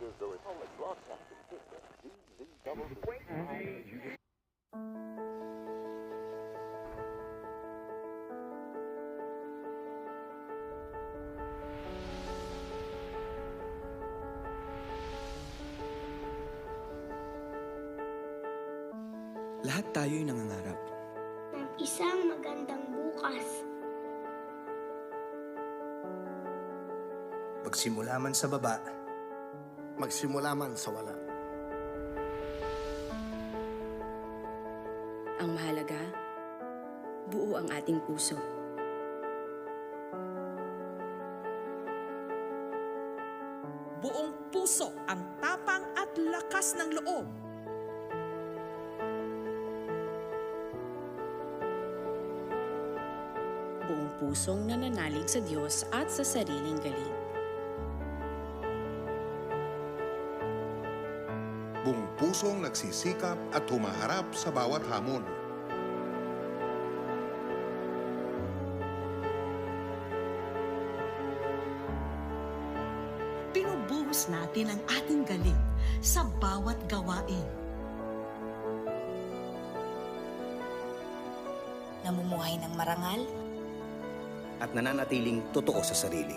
is the Republic Broadcasting System, DZWB. Lahat tayo'y nangangarap. Ng isang magandang bukas. Magsimula man sa baba, Magsimula man sa wala. Ang mahalaga, buo ang ating puso. Buong puso ang tapang at lakas ng loob. Buong pusong nananalig sa Diyos at sa sariling galing. Buong pusong nagsisikap at humaharap sa bawat hamon. Binubuhos natin ang ating galing sa bawat gawain. Namumuhay ng marangal, at nananatiling totoo sa sarili.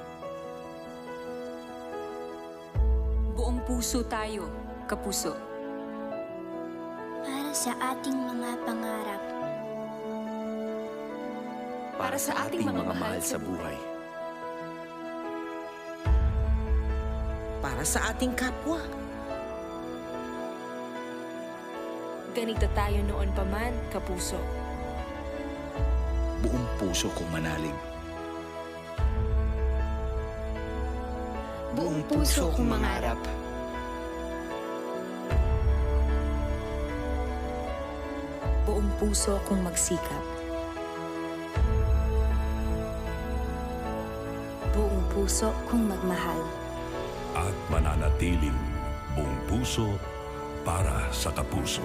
Buong puso tayo, kapuso. Para sa ating mga pangarap. Para sa ating mga mahal sa buhay. Para sa ating kapwa. Ganito tayo noon pa man, kapuso. Buong puso kong manalig. Buong puso kong mangarap. buong puso kong magsikap. Buong puso kong magmahal. At mananatiling buong puso para sa kapuso.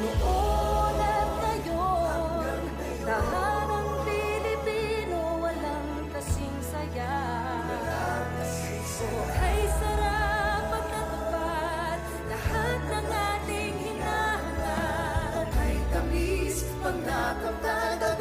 Noon at ngayon, lahat ng Pilipino walang kasing saya. Buhay sarap pagkatupad, lahat ng ating hinahangad. Ay tamis pag nakamtan.